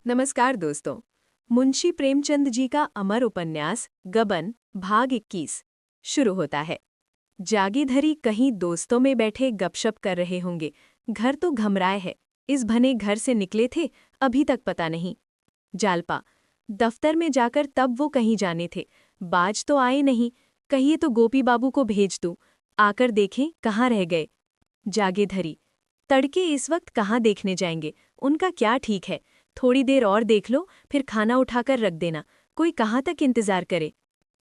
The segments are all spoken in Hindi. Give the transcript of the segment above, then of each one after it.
नमस्कार दोस्तों। मुंशी प्रेमचंद जी का अमर उपन्यास गबन भाग 21 शुरू होता है। जागीधरी कहीं दोस्तों में बैठे गपशप कर रहे होंगे। घर तो घमराए है। इस भने घर से निकले थे अभी तक पता नहीं। जालपा दफ्तर में जाकर तब वो कहीं जाने थे। बाज तो आए नहीं। कहिए तो गोपी बाबू को भेज दूं। आकर देखें कहाँ रह गए। जागीधरी तड़के इस वक्त कहाँ देखने जाएंगे। उनका क्या ठीक है। थोड़ी देर और देख लो फिर खाना उठाकर रख देना। कोई कहाँ तक इंतजार करे।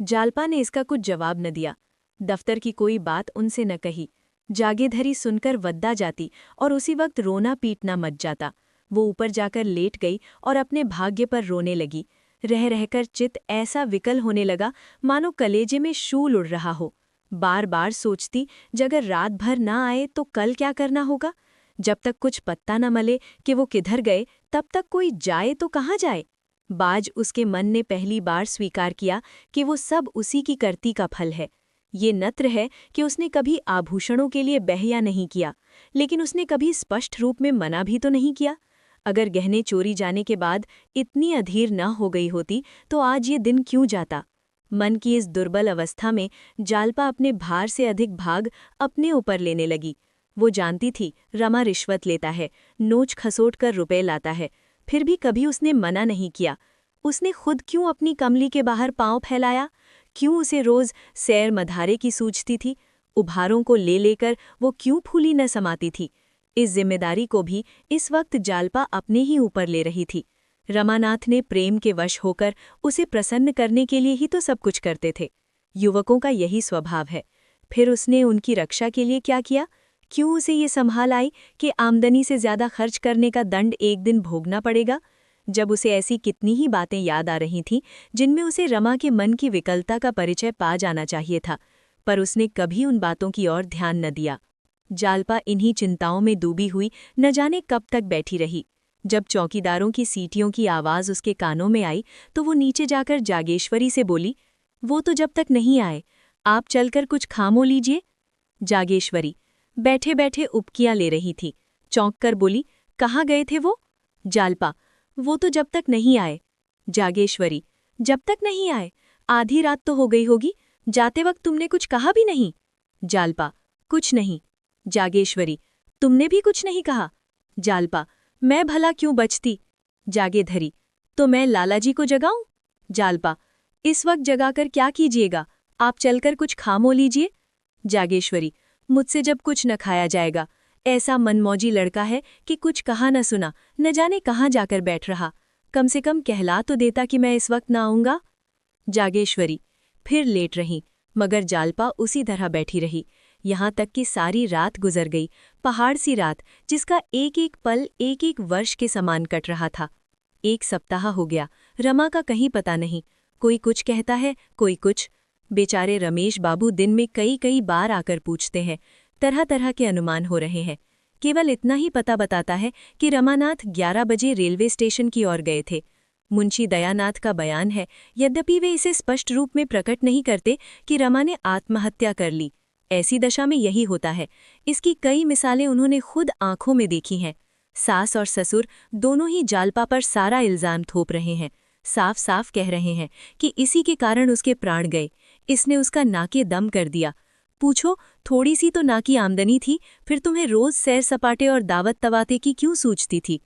जालपा ने इसका कुछ जवाब न दिया। दफ्तर की कोई बात उनसे न कही। जागीधरी सुनकर वद्दा जाती और उसी वक्त रोना पीटना मच जाता। वो ऊपर जाकर लेट गई और अपने भाग्य पर रोने लगी। रह रहकर चित्त ऐसा विकल होने लगा मानो कलेजे में शूल उड़ रहा हो। बार बार सोचती जगर रात भर ना आए तो कल क्या करना होगा। जब तक कुछ पत्ता न मले कि वो किधर गए तब तक कोई जाए तो कहाँ जाए। बाज उसके मन ने पहली बार स्वीकार किया कि वो सब उसी की करती का फल है। ये नत्र है कि उसने कभी आभूषणों के लिए बहया नहीं किया, लेकिन उसने कभी स्पष्ट रूप में मना भी तो नहीं किया। अगर गहने चोरी जाने के बाद इतनी अधीर न हो गई होती तो आज ये दिन क्यों जाता। मन की इस दुर्बल अवस्था में जालपा अपने भार से अधिक भाग अपने ऊपर लेने लगी। वो जानती थी रमा रिश्वत लेता है, नोच खसोट कर रुपए लाता है, फिर भी कभी उसने मना नहीं किया। उसने खुद क्यों अपनी कमली के बाहर पांव फैलाया। क्यों उसे रोज सैर मधारे की सूझती थी। उभारों को ले लेकर वो क्यों फूली न समाती थी। इस जिम्मेदारी को भी इस वक्त जालपा अपने ही ऊपर ले रही थी। रमानाथ ने प्रेम के वश होकर उसे प्रसन्न करने के लिए ही तो सब कुछ करते थे। युवकों का यही स्वभाव है। फिर उसने उनकी रक्षा के लिए क्या किया। क्यों उसे ये संभाल आई कि आमदनी से ज्यादा खर्च करने का दंड एक दिन भोगना पड़ेगा। जब उसे ऐसी कितनी ही बातें याद आ रही थीं जिनमें उसे रमा के मन की विकलता का परिचय पा जाना चाहिए था, पर उसने कभी उन बातों की ओर ध्यान न दिया। जालपा इन्हीं चिंताओं में डूबी हुई न जाने कब तक बैठी रही। जब चौकीदारों की सीटियों की आवाज उसके कानों में आई तो वो नीचे जाकर जागेश्वरी से बोली, वो तो जब तक नहीं आए, आप चलकर कुछ खामो लीजिए। जागेश्वरी बैठे बैठे उबकियां ले रही थी। चौंक कर बोली, कहाँ गए थे वो। जालपा वो तो जब तक नहीं आए। जागेश्वरी जब तक नहीं आए, आधी रात तो हो गई होगी। जाते वक्त तुमने कुछ कहा भी नहीं। जालपा कुछ नहीं। जागेश्वरी तुमने भी कुछ नहीं कहा। जालपा मैं भला क्यों बचती। जागेधरी तो मैं लालाजी को जगाऊं। जालपा इस वक्त जगाकर क्या कीजिएगा, आप चलकर कुछ खामो लीजिए। जागेश्वरी मुझसे जब कुछ न खाया जाएगा। ऐसा मनमौजी लड़का है कि कुछ कहा न सुना, न जाने कहाँ जाकर बैठ रहा। कम से कम कहला तो देता कि मैं इस वक्त न आऊंगा। जागेश्वरी फिर लेट रही, मगर जालपा उसी तरह बैठी रही। यहाँ तक कि सारी रात गुजर गई, पहाड़ सी रात जिसका एक एक पल एक एक वर्ष के समान कट रहा था। 1 सप्ताह हो गया, रमा का कहीं पता नहीं। कोई कुछ कहता है, कोई कुछ। बेचारे रमेश बाबू दिन में कई कई बार आकर पूछते हैं। तरह तरह के अनुमान हो रहे हैं। केवल इतना ही पता बताता है कि रमानाथ 11 बजे रेलवे स्टेशन की ओर गए थे। मुंशी दयानाथ का बयान है, यद्यपि वे इसे स्पष्ट रूप में प्रकट नहीं करते, कि रमा ने आत्महत्या कर ली। ऐसी दशा में यही होता है। इसकी कई मिसालें उन्होंने खुद आंखों में देखी हैं। सास और ससुर दोनों ही जालपा पर सारा इल्जाम थोप रहे हैं। साफ साफ कह रहे हैं कि इसी के कारण उसके प्राण गए। इसने उसका नाके दम कर दिया। पूछो, थोड़ी सी तो नाकी आमदनी थी, फिर तुम्हें रोज सैर सपाटे और दावत तवाते की क्यों सूझती थी।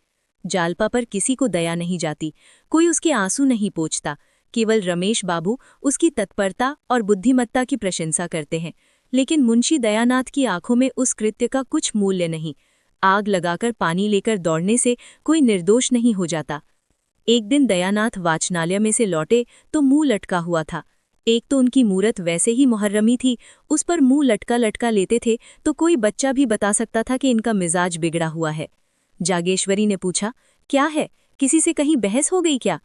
जालपा पर किसी को दया नहीं जाती, कोई उसके आंसू नहीं पोंछता। केवल रमेश बाबू उसकी तत्परता और बुद्धिमत्ता की प्रशंसा करते हैं, लेकिन मुंशी दयानाथ की आंखों में उस कृत्य का कुछ मूल्य नहीं। आग लगाकर पानी लेकर दौड़ने से कोई निर्दोष नहीं हो जाता। एक दिन दयानाथ वाचनालय में से लौटे तो मुंह लटका हुआ था। एक तो उनकी मूरत वैसे ही मुहर्रमी थी, उस पर मुंह लटका लटका लेते थे तो कोई बच्चा भी बता सकता था कि इनका मिजाज बिगड़ा हुआ है। जागेश्वरी ने पूछा, क्या है, किसी से कहीं बहस हो गई क्या।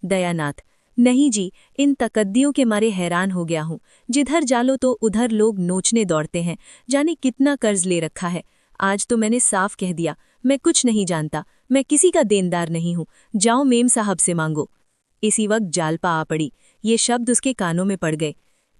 दयानाथ नहीं जी, इन तकद्दियों के मारे हैरान हो गया हूँ। जिधर जालो तो उधर लोग नोचने दौड़ते हैं, जाने कितना कर्ज ले रखा है। आज तो मैंने साफ कह दिया, मैं कुछ नहीं जानता, मैं किसी का देनदार नहीं हूँ, जाओ मेम साहब से मांगो। इसी वक्त जालपा आ पड़ी। ये शब्द उसके कानों में पड़ गए।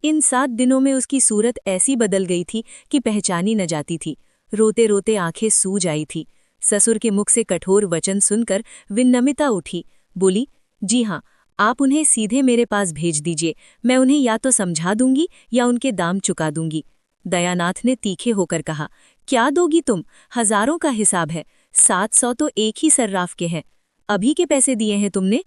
इन 7 दिनों में उसकी सूरत ऐसी बदल गई थी कि पहचानी न जाती थी। रोते रोते आंखें सूज आई थी। ससुर के मुख से कठोर वचन सुनकर विनम्रता उठी, बोली, जी हाँ, आप उन्हें सीधे मेरे पास भेज दीजिए, मैं उन्हें या तो समझा दूंगी या उनके दाम चुका दूंगी। दयानाथ ने तीखे होकर कहा, क्या दोगी तुम? हजारों का हिसाब है, 700 तो एक ही सर्राफ के हैं। अभी के पैसे दिए हैं तुमने?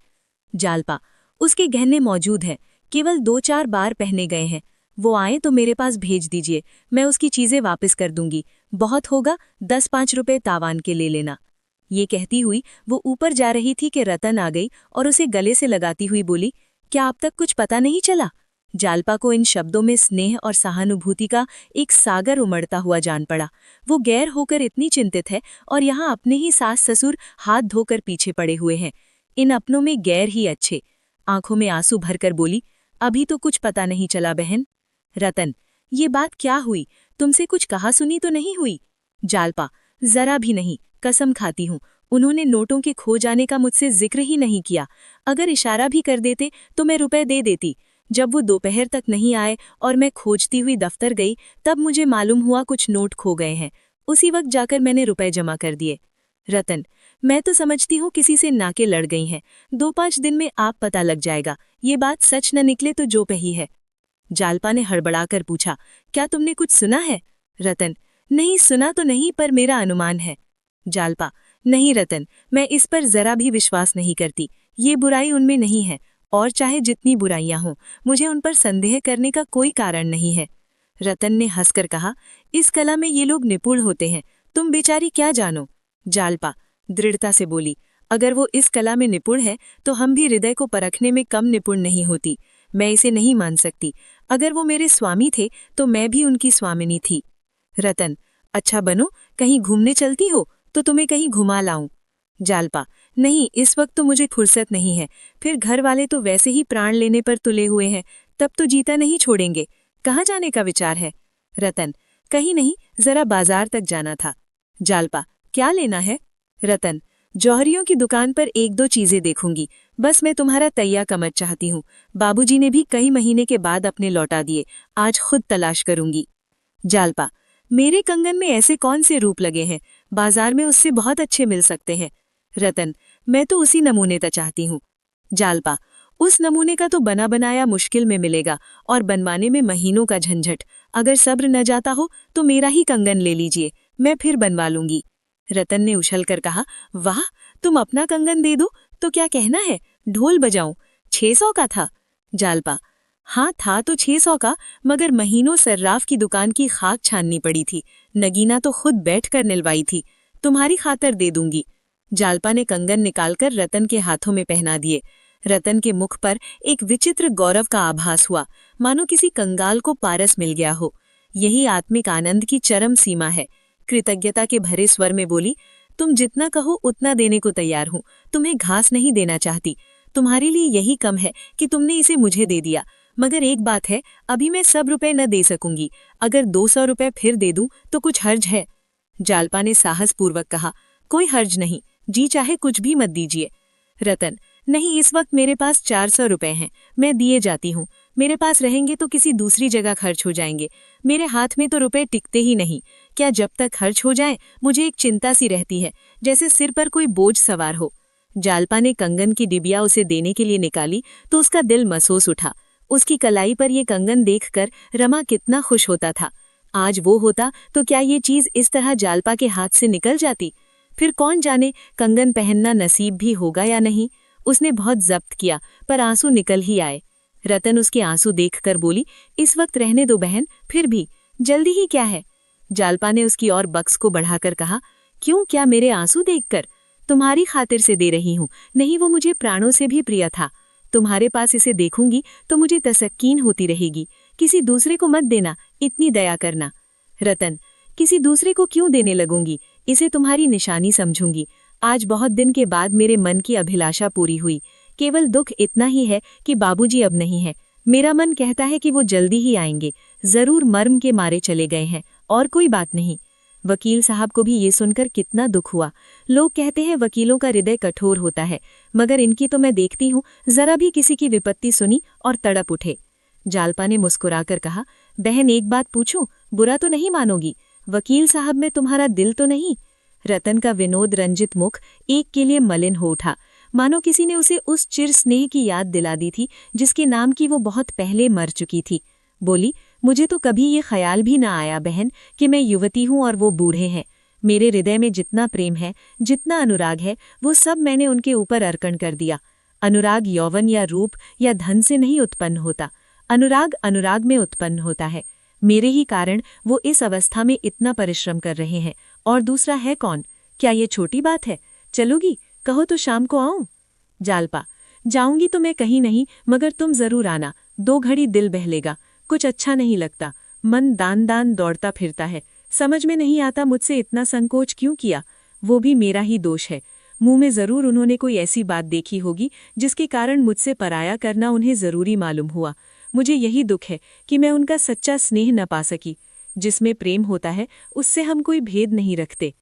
जालपा, उसके गहने मौजूद हैं, केवल 2-4 बार पहने गए हैं। वो आए तो मेरे पास भेज दीजिए, मैं उसकी चीजें वापस कर दूंगी। बहुत होगा 10-5 रुपए तावान के ले लेना। ये कहती हुई वो ऊपर जा रही थी कि रतन आ गई और उसे गले से लगाती हुई बोली, क्या अब तक कुछ पता नहीं चला? जालपा को इन शब्दों में स्नेह और सहानुभूति का एक सागर उमड़ता हुआ जान पड़ा। वो गैर होकर इतनी चिंतित है और यहाँ अपने ही सास ससुर हाथ धोकर पीछे पड़े हुए हैं। इन अपनों में गैर ही अच्छे। आंखों में आंसू भरकर बोली, अभी तो कुछ पता नहीं चला बहन। रतन, ये बात क्या हुई? तुमसे कुछ कहा सुनी तो नहीं हुई? जालपा, जरा भी नहीं, कसम खाती हूँ। उन्होंने नोटों के खो जाने का मुझसे जिक्र ही नहीं किया। अगर इशारा भी कर देते तो मैं रुपए दे देती। जब वो दोपहर तक नहीं आए और मैं खोजती हुई दफ्तर गई, तब मुझे मालूम हुआ कुछ नोट खो गए हैं। उसी वक्त जाकर मैंने रुपए जमा कर दिए। रतन, मैं तो समझती हूँ किसी से नाके लड़ गई हैं। 2-5 दिन में आप पता लग जाएगा। ये बात सच न निकले तो जो पही है। जालपा ने हड़बड़ाकर पूछा, क्या तुमने कुछ सुना है? रतन, नहीं, सुना तो नहीं, पर मेरा अनुमान है। जालपा, नहीं रतन, मैं इस पर जरा भी विश्वास नहीं करती। ये बुराई उनमें नहीं है, और चाहे जितनी बुराइयां हों, मुझे उन पर संदेह करने का कोई कारण नहीं है। रतन ने हंसकर कहा, इस कला में ये लोग निपुण होते हैं, तुम बेचारी क्या जानो। जालपा दृढ़ता से बोली, अगर वो इस कला में निपुण है तो हम भी हृदय को परखने में कम निपुण नहीं होती। मैं इसे नहीं मान सकती। अगर वो मेरे स्वामी थे तो मैं भी उनकी स्वामिनी थी। रतन, अच्छा बनो, कहीं घूमने चलती हो तो तुम्हें कहीं घुमा लाऊं। जालपा, नहीं, इस वक्त तो मुझे फुर्सत नहीं है। फिर घर वाले तो वैसे ही प्राण लेने पर तुले हुए हैं, तब तो जीता नहीं छोड़ेंगे। कहाँ जाने का विचार है? रतन, कहीं नहीं, जरा बाजार तक जाना था। जालपा, क्या लेना है? रतन, जौहरियों की दुकान पर 1-2 चीजें देखूंगी। बस मैं तुम्हारा तैया कमर चाहती हूँ। बाबूजी ने भी कई महीने के बाद अपने लौटा दिए, आज खुद तलाश करूंगी। जालपा, मेरे कंगन में ऐसे कौन से रूप लगे हैं? बाजार में उससे बहुत अच्छे मिल सकते हैं। रतन, मैं तो उसी नमूने का चाहती हूँ। जालपा, उस नमूने का तो बना बनाया मुश्किल में मिलेगा और बनवाने में महीनों का झंझट। अगर सब्र न जाता हो तो मेरा ही कंगन ले लीजिए, मैं फिर बनवा लूंगी। रतन ने उछलकर कहा, वाह, तुम अपना कंगन दे दो तो क्या कहना है, ढोल बजाऊं? 600 का था। जालपा, हाँ था तो 600 का, मगर महीनों सर्राफ की दुकान की खाक छाननी पड़ी थी। नगीना तो खुद बैठकर निलवाई थी। तुम्हारी खातर दे दूंगी। जालपा ने कंगन निकालकर रतन के हाथों में पहना दिए। रतन के मुख पर एक विचित्र गौरव का आभास हुआ, मानो किसी कंगाल को पारस मिल गया हो। यही आत्मिक आनंद की चरम सीमा है। कृतज्ञता के भरे स्वर में बोली, तुम जितना कहो उतना देने को तैयार हूँ। तुम्हें घास नहीं देना चाहती। तुम्हारे लिए यही कम है कि तुमने इसे मुझे दे दिया। मगर एक बात है, अभी मैं सब रुपए न दे सकूंगी। अगर 200 रुपए फिर दे दूं तो कुछ हर्ज है? जालपा ने साहसपूर्वक कहा, कोई हर्ज नहीं, जी चाहे कुछ भी मत दीजिए। रतन, नहीं, इस वक्त मेरे पास 400 रुपए हैं, मैं दिए जाती हूँ। मेरे पास रहेंगे तो किसी दूसरी जगह खर्च हो जाएंगे। मेरे हाथ में तो रुपए टिकते ही नहीं। क्या जब तक खर्च हो जाए मुझे एक चिंता सी रहती है, जैसे सिर पर कोई बोझ सवार हो। जालपा ने कंगन की डिबिया उसे देने के लिए निकाली तो उसका दिल महसूस उठा। उसकी कलाई पर ये कंगन देखकर रमा कितना खुश होता था। आज वो होता तो क्या ये चीज इस तरह जालपा के हाथ से निकल जाती? फिर कौन जाने कंगन पहनना नसीब भी होगा या नहीं। उसने बहुत जब्त किया, पर आंसू निकल ही आए। रतन उसके आंसू देखकर बोली, इस वक्त रहने दो बहन, फिर भी जल्दी ही क्या है? जालपा ने उसकी ओर बक्स को बढ़ाकर कहा, क्यों, क्या मेरे आंसू देखकर? तुम्हारी खातिर से दे रही हूँ, नहीं वो मुझे प्राणों से भी प्रिय था। तुम्हारे पास इसे देखूंगी तो मुझे तसक्कीन होती रहेगी। किसी दूसरे को मत देना, इतनी दया करना। रतन, किसी दूसरे को क्यों देने लगूंगी? इसे तुम्हारी निशानी समझूंगी। आज बहुत दिन के बाद मेरे मन की अभिलाषा पूरी हुई। केवल दुख इतना ही है कि बाबूजी अब नहीं है। मेरा मन कहता है कि वो जल्दी ही आएंगे, जरूर मर्म के मारे चले गए हैं, और कोई बात नहीं। वकील साहब को भी ये सुनकर कितना दुख हुआ। लोग कहते हैं वकीलों का हृदय कठोर होता है, मगर इनकी तो मैं देखती हूँ, जरा भी किसी की विपत्ति सुनी और तड़प उठे। जालपा ने मुस्कुराकर कहा, बहन एक बात पूछूं, बुरा तो नहीं मानोगी? वकील साहब में तुम्हारा दिल तो नहीं? रतन का विनोद रंजित मुख एक के लिए मलिन हो उठा, मानो किसी ने उसे उस चिर स्नेह की याद दिला दी थी जिसके नाम की वो बहुत पहले मर चुकी थी। बोली, मुझे तो कभी ये ख्याल भी ना आया बहन कि मैं युवती हूँ और वो बूढ़े हैं। मेरे हृदय में जितना प्रेम है, जितना अनुराग है, वो सब मैंने उनके ऊपर अर्पण कर दिया। अनुराग यौवन या रूप या धन से नहीं उत्पन्न होता, अनुराग अनुराग में उत्पन्न होता है। मेरे ही कारण वो इस अवस्था में इतना परिश्रम कर रहे हैं, और दूसरा है कौन? क्या ये छोटी बात है? चलोगी? कहो तो शाम को आऊं? जालपा, जाऊंगी तो मैं कहीं नहीं, मगर तुम जरूर आना। 2 घड़ी दिल बहलेगा, कुछ अच्छा नहीं लगता, मन दान दान दौड़ता फिरता है। समझ में नहीं आता मुझसे इतना संकोच क्यों किया। वो भी मेरा ही दोष है। मुंह में जरूर उन्होंने कोई ऐसी बात देखी होगी जिसके कारण मुझसे पराया करना उन्हें जरूरी मालूम हुआ। मुझे यही दुख है कि मैं उनका सच्चा स्नेह न पा सकी। जिसमें प्रेम होता है उससे हम कोई भेद नहीं रखते।